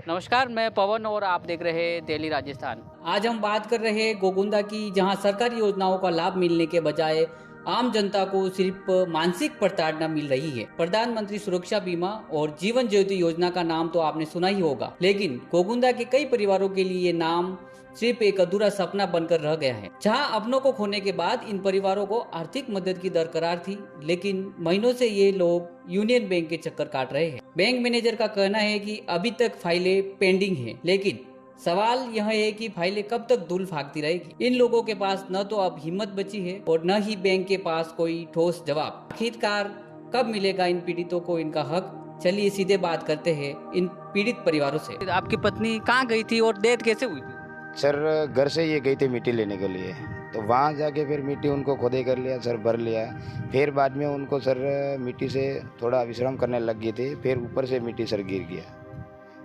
नमस्कार, मैं पवन और आप देख रहे हैं दिल्ली राजस्थान। आज हम बात कर रहे हैं गोगुंदा की, जहां सरकारी योजनाओं का लाभ मिलने के बजाय आम जनता को सिर्फ मानसिक प्रताड़ना मिल रही है। प्रधानमंत्री सुरक्षा बीमा और जीवन ज्योति योजना का नाम तो आपने सुना ही होगा, लेकिन गोगुंदा के कई परिवारों के लिए ये नाम सिर्फ एक अधूरा सपना बनकर रह गया है। जहां अपनों को खोने के बाद इन परिवारों को आर्थिक मदद की दरकार थी, लेकिन महीनों से ये लोग यूनियन बैंक के चक्कर काट रहे हैं। बैंक मैनेजर का कहना है कि अभी तक फाइलें पेंडिंग हैं, लेकिन सवाल यह है कि फाइलें कब तक धूल भागती रहेगी। इन लोगों के पास न तो अब हिम्मत बची है और न ही बैंक के पास कोई ठोस जवाब। आखिरकार कब मिलेगा इन पीड़ितों को इनका हक? चलिए सीधे बात करते हैं इन पीड़ित परिवारों से। आपकी पत्नी कहाँ गई थी और डेथ कैसे हुई थी? सर घर से ये गई थी मिट्टी लेने के लिए, तो वहाँ जाके फिर मिट्टी उनको खुदे कर लिया सर, भर लिया। फिर बाद में उनको सर मिट्टी से थोड़ा विश्राम करने लग गए थे, फिर ऊपर से मिट्टी सर गिर गया।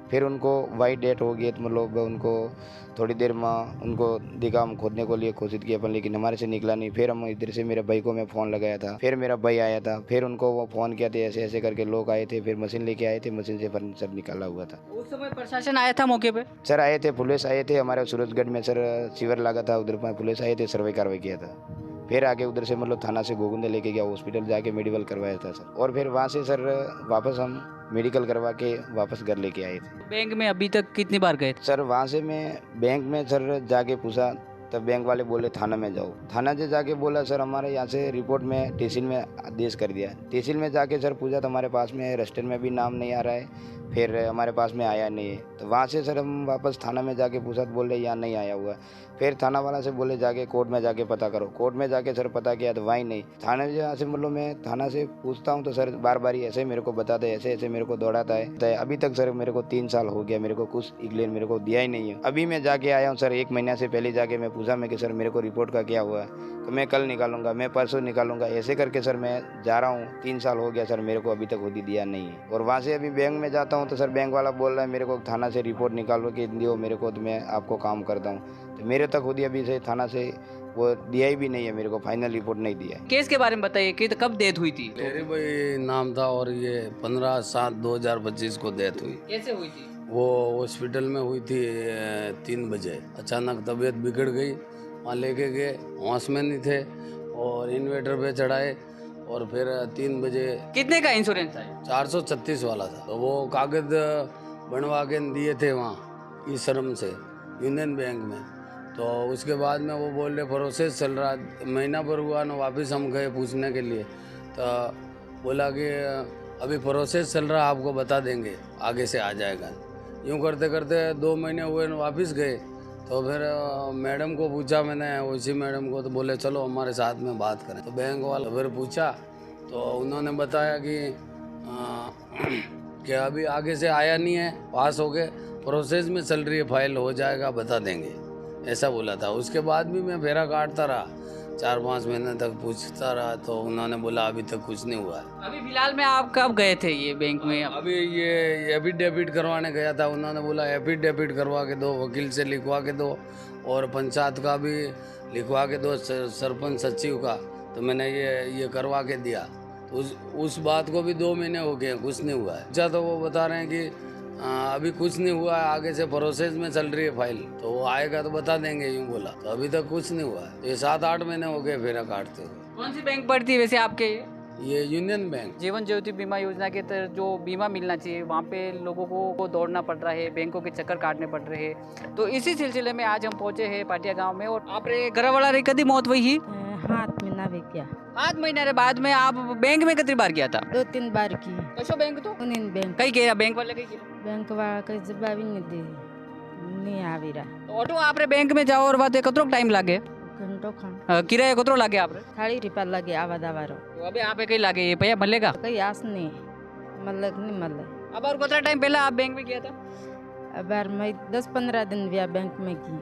फिर उनको वाइट डेथ हो गई, तो मतलब उनको थोड़ी देर में उनको दिखा, हम खोदने को लिए कोशिश की अपन, लेकिन हमारे से निकला नहीं। फिर हम इधर से मेरे भाई को मैं फ़ोन लगाया था, फिर मेरा भाई आया था, फिर उनको वो फ़ोन किया था, ऐसे ऐसे करके लोग आए थे, फिर मशीन लेके आए थे, मशीन से फर्नीचर निकाला हुआ था। उस समय प्रशासन आया था मौके पे? सर आए थे, पुलिस आए थे, हमारे सूरजगढ़ में सर शिविर लगा था, उधर पर पुलिस आए थे, सर्वे कार्रवाई किया था। फिर आगे उधर से मतलब थाना से गोगुंदा लेके गया, हॉस्पिटल जाके मेडिकल करवाया था सर, और फिर वहाँ से सर वापस हम मेडिकल करवा के वापस घर लेके आए थे। बैंक में अभी तक कितनी बार गए थे? सर वहाँ से मैं बैंक में सर जाके पूछा, तब बैंक वाले बोले थाना में जाओ। थाना से जाके बोला सर हमारे यहाँ से रिपोर्ट में तहसील में आदेश कर दिया। तहसील में जाके सर पूछा तो हमारे पास में रजिस्टर में भी नाम नहीं आ रहा है, फिर हमारे पास में आया नहीं है। तो वहाँ से सर हम वापस थाना में जाके पूछा तो बोले यहाँ नहीं आया हुआ। फिर थाना वाला से बोले जाके कोर्ट में जाके पता करो। कोर्ट में जाके सर पता किया तो वहीं नहीं। थाने जहाँ से मतलब मैं थाना से पूछता हूँ तो सर बार बार ही ऐसे मेरे को बताते, ऐसे ऐसे मेरे को दौड़ाता है। तो अभी तक सर मेरे को 3 साल हो गया, मेरे को कुछ इंग्लैंड मेरे को दिया ही नहीं है। अभी मैं जाके आया हूँ सर, 1 महीना से पहले जाके मैं पूछा मैं कि सर मेरे को रिपोर्ट का क्या हुआ है, तो मैं कल निकालूंगा, मैं परसों निकालूंगा, ऐसे करके सर मैं जा रहा हूँ। 3 साल हो गया सर, मेरे को अभी तक खुद ही दिया नहीं है। और वहाँ से अभी बैंक में जाता हूँ तो सर बैंक वाला बोल रहा है मेरे को थाना से रिपोर्ट निकालो कि दियो मेरे को, तो मैं आपको काम करता हूँ। तो मेरे तक खुद ही अभी से थाना से वो दिया ही भी नहीं है, मेरे को फाइनल रिपोर्ट नहीं दिया है। केस के बारे में बताइए कि कब डेथ हुई थी? मेरी भाई नाम था और ये 15/7/2025 को डेथ हुई। कैसे हुई थी? वो हॉस्पिटल में हुई थी 3 बजे। अचानक तबीयत बिगड़ गई, वहाँ लेके गए, होश में नहीं थे और इन्वेटर पे चढ़ाए और फिर 3 बजे कितने का इंश्योरेंस है? 436 वाला था, तो वो कागज बनवा के दिए थे वहाँ ई श्रम से यूनियन बैंक में। तो उसके बाद में वो बोल रहे प्रोसेस चल रहा है, महीना भर हुआ ना, वापस हम गए पूछने के लिए तो बोला कि अभी प्रोसेस चल रहा है, आपको बता देंगे, आगे से आ जाएगा। यूँ करते करते 2 महीने हुए न वापस गए। तो फिर मैडम को पूछा मैंने, उसी मैडम को, तो बोले चलो हमारे साथ में बात करें। तो बैंक वाला फिर पूछा तो उन्होंने बताया कि अभी आगे से आया नहीं है, पास हो गए, प्रोसेस में चल रही है, फाइल हो जाएगा, बता देंगे, ऐसा बोला था। उसके बाद भी मैं फेरा काटता रहा, 4-5 महीने तक पूछता रहा, तो उन्होंने बोला अभी तक कुछ नहीं हुआ है। अभी फिलहाल में आप कब गए थे ये बैंक में? अभी ये एफिडेविट करवाने गया था, उन्होंने बोला एफिडेविट करवा के दो, वकील से लिखवा के दो और पंचायत का भी लिखवा के दो, सरपंच सचिव का। तो मैंने ये करवा के दिया। तो उस बात को भी 2 महीने हो गए, कुछ नहीं हुआ है। अच्छा, तो वो बता रहे हैं कि अभी कुछ नहीं हुआ है, आगे से प्रोसेस में चल रही है फाइल, तो वो आएगा तो बता देंगे, यूँ बोला। तो अभी तक कुछ नहीं हुआ है। ये 7-8 महीने हो गए फेरा काटते हुए। कौन सी बैंक पड़ती है वैसे आपके? ये यूनियन बैंक। जीवन ज्योति बीमा योजना के तहत जो बीमा मिलना चाहिए, वहाँ पे लोगों को दौड़ना पड़ रहा है, बैंकों के चक्कर काटने पड़ रहे हैं। तो इसी सिलसिले में आज हम पहुंचे हैं पाटिया गांव में। और आपरे घरवाला री कदी मौत हुई ही? हाथ में ना भी क्या 8 महीने रे बाद में आप बैंक में कितनी बार गया था? 2-3 बार की कशो बैंक तो यूनियन बैंक कई गया, बैंक वाले कई गया? बैंक वाला कहीं जवाब ही नहीं दे, नहीं आवी रहा। तो ऑटो आपरे बैंक में जाओ और बात कतरो टाइम लागे? घंटो खान किराया कतरो लागे आपरे? 30 रुपया लगे आवा दावारो, तो अबे आपे कई लागे ये पैसा मिलेगा? कहीं आस नहीं मतलब नहीं मतलब। अब और कितना टाइम पहले आप बैंक में गया था? अब यार मैं 10-15 दिन भी बैंक में की।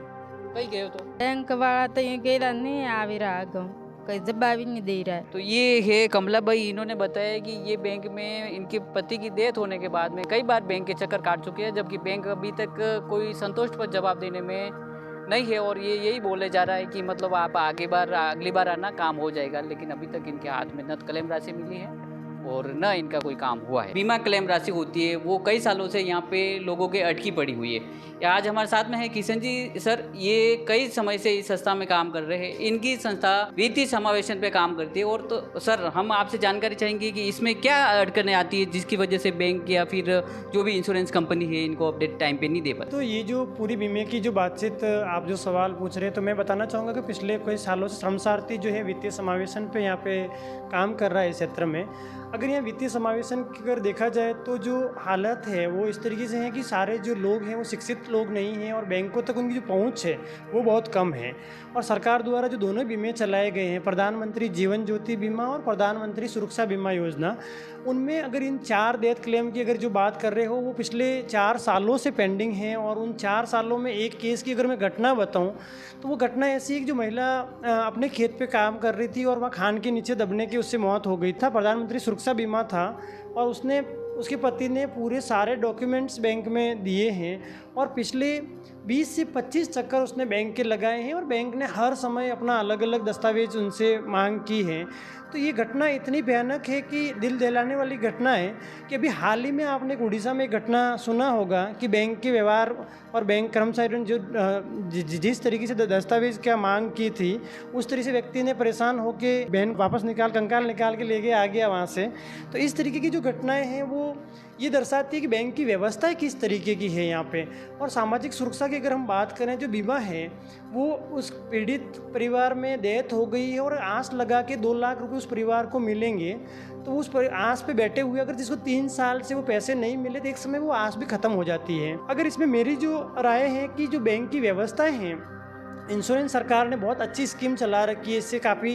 कई गए हो तो? बैंक वाला तो ये गया नहीं आवी रहा, गाँव कहीं जवाब ही नहीं दे रहा है। तो ये है कमला भाई, इन्होंने बताया कि ये बैंक में इनके पति की डेथ होने के बाद में कई बार बैंक के चक्कर काट चुके हैं, जबकि बैंक अभी तक कोई संतुष्ट पर जवाब देने में नहीं है। और ये यही बोले जा रहा है कि मतलब आप अगली बार आना, काम हो जाएगा। लेकिन अभी तक इनके हाथ में न कलम राशि मिली है और न इनका कोई काम हुआ है। बीमा क्लेम राशि होती है वो कई सालों से यहाँ पे लोगों के अटकी पड़ी हुई है। आज हमारे साथ में है किशन जी। सर, ये कई समय से इस संस्था में काम कर रहे हैं। इनकी संस्था वित्तीय समावेशन पे काम करती है। और तो सर, हम आपसे जानकारी चाहेंगे कि इसमें क्या अड़चनें आती है जिसकी वजह से बैंक या फिर जो भी इंश्योरेंस कंपनी है इनको अपडेट टाइम पे नहीं दे पाती। तो ये जो पूरी बीमे की जो बातचीत आप जो सवाल पूछ रहे हैं, तो मैं बताना चाहूँगा कि पिछले कई सालों से श्रम सारथी जो है वित्तीय समावेशन पे यहाँ पे काम कर रहा है इस क्षेत्र में। अगर यहाँ वित्तीय समावेशन की अगर देखा जाए तो जो हालत है वो इस तरीके से है कि सारे जो लोग हैं वो शिक्षित लोग नहीं हैं और बैंकों तक उनकी जो पहुँच है वो बहुत कम है। और सरकार द्वारा जो दोनों बीमे चलाए गए हैं, प्रधानमंत्री जीवन ज्योति बीमा और प्रधानमंत्री सुरक्षा बीमा योजना, उनमें अगर इन 4 डेथ क्लेम की अगर जो बात कर रहे हो वो पिछले 4 सालों से पेंडिंग है। और उन 4 सालों में एक केस की अगर मैं घटना बताऊं तो वो घटना ऐसी है कि जो महिला अपने खेत पे काम कर रही थी और वहाँ खान के नीचे दबने की उससे मौत हो गई था। प्रधानमंत्री सुरक्षा बीमा था और उसके पति ने पूरे सारे डॉक्यूमेंट्स बैंक में दिए हैं और पिछले 20 से 25 चक्कर उसने बैंक के लगाए हैं और बैंक ने हर समय अपना अलग अलग दस्तावेज उनसे मांग की है। तो ये घटना इतनी भयानक है कि दिल दहलाने वाली घटना है कि अभी हाल ही में आपने उड़ीसा में एक घटना सुना होगा कि बैंक के व्यवहार और बैंक कर्मचारियों ने जो जिस तरीके से दस्तावेज क्या मांग की थी उस तरीके से व्यक्ति ने परेशान होकर बहन वापस कंकाल निकाल के ले गया आ गया वहाँ से। तो इस तरीके की जो घटनाएं हैं वो ये दर्शाती है कि बैंक की व्यवस्था किस तरीके की है यहाँ पे। और सामाजिक सुरक्षा की अगर हम बात करें, जो बीमा है वो उस पीड़ित परिवार में डेथ हो गई है और आस लगा के 2 लाख रुपए उस परिवार को मिलेंगे, तो उस आस पे बैठे हुए अगर जिसको 3 साल से वो पैसे नहीं मिले तो एक समय वो आस भी खत्म हो जाती है। अगर इसमें मेरी जो राय है कि जो बैंक की व्यवस्थाएं हैं, इंश्योरेंस सरकार ने बहुत अच्छी स्कीम चला रखी है, इससे काफ़ी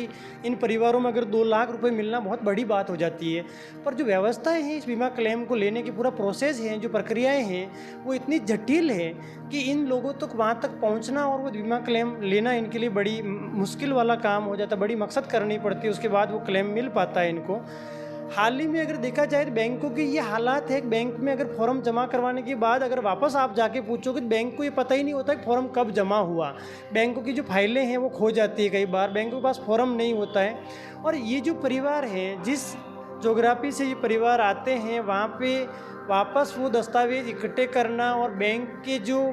इन परिवारों में अगर 2 लाख रुपए मिलना बहुत बड़ी बात हो जाती है। पर जो व्यवस्थाएं हैं इस बीमा क्लेम को लेने की पूरा प्रोसेस है, जो प्रक्रियाएं हैं वो इतनी जटिल है कि इन लोगों तक वहाँ तक पहुँचना और वो बीमा क्लेम लेना इनके लिए बड़ी मुश्किल वाला काम हो जाता है। बड़ी मकसद करनी पड़ती है, उसके बाद वो क्लेम मिल पाता है इनको। हाल ही में अगर देखा जाए तो बैंकों की ये हालात है कि बैंक में अगर फॉर्म जमा करवाने के बाद अगर वापस आप जाके पूछोगे तो बैंक को ये पता ही नहीं होता कि फॉर्म कब जमा हुआ। बैंकों की जो फाइलें हैं वो खो जाती है, कई बार बैंकों के पास फॉर्म नहीं होता है। और ये जो परिवार हैं, जिस ज्योग्राफी से ये परिवार आते हैं वहाँ पे वापस वो दस्तावेज इकट्ठे करना और बैंक के जो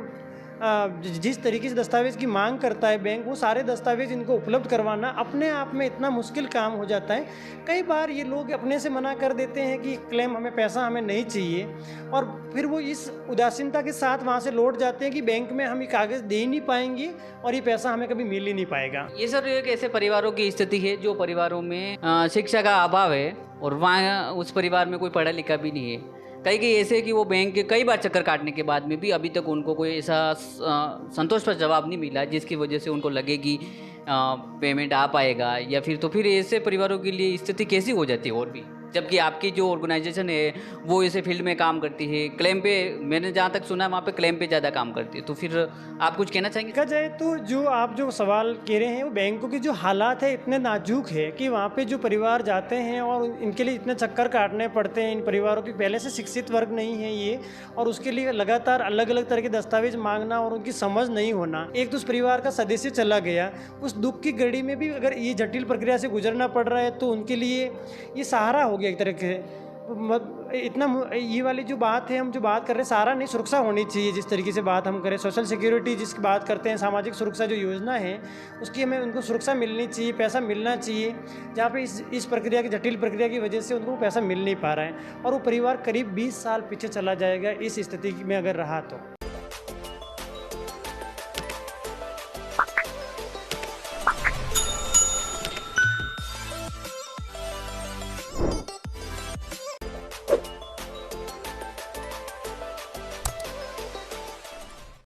जिस तरीके से दस्तावेज़ की मांग करता है बैंक, वो सारे दस्तावेज इनको उपलब्ध करवाना अपने आप में इतना मुश्किल काम हो जाता है। कई बार ये लोग अपने से मना कर देते हैं कि क्लेम हमें पैसा हमें नहीं चाहिए और फिर वो इस उदासीनता के साथ वहाँ से लौट जाते हैं कि बैंक में हम ये कागज़ दे ही नहीं पाएंगे और ये पैसा हमें कभी मिल ही नहीं पाएगा। ये सर एक ऐसे परिवारों की स्थिति है जो परिवारों में शिक्षा का अभाव है और वहाँ उस परिवार में कोई पढ़ा लिखा भी नहीं है। कई ऐसे कि वो बैंक के कई बार चक्कर काटने के बाद में भी अभी तक उनको कोई ऐसा संतोषप्रद जवाब नहीं मिला जिसकी वजह से उनको लगे कि पेमेंट आ पाएगा या फिर ऐसे परिवारों के लिए स्थिति कैसी हो जाती है। और भी जबकि आपकी जो ऑर्गेनाइजेशन है वो ऐसे फील्ड में काम करती है, क्लेम पे मैंने जहाँ तक सुना है वहाँ पे क्लेम पे ज़्यादा काम करती है। तो फिर आप कुछ कहना चाहेंगे? देखा जाए तो जो आप जो सवाल कह रहे हैं वो बैंकों की जो हालात है इतने नाजुक है कि वहाँ पे जो परिवार जाते हैं और इनके लिए इतने चक्कर काटने पड़ते हैं। इन परिवारों की पहले से शिक्षित वर्ग नहीं है ये, और उसके लिए लगातार अलग अलग तरह के दस्तावेज मांगना और उनकी समझ नहीं होना। एक तो उस परिवार का सदस्य चला गया, उस दुख की घड़ी में भी अगर ये जटिल प्रक्रिया से गुजरना पड़ रहा है तो उनके लिए ये सहारा हो गया एक तरह के। इतना ये वाली जो बात है, हम जो बात कर रहे हैं, सहारा नहीं, सुरक्षा होनी चाहिए। जिस तरीके से बात हम करें सोशल सिक्योरिटी जिसकी बात करते हैं, सामाजिक सुरक्षा जो योजना है उसकी हमें उनको सुरक्षा मिलनी चाहिए, पैसा मिलना चाहिए। जहाँ पे इस प्रक्रिया की जटिल प्रक्रिया की वजह से उनको पैसा मिल नहीं पा रहा है और वो परिवार करीब 20 साल पीछे चला जाएगा इस स्थिति में अगर रहा तो।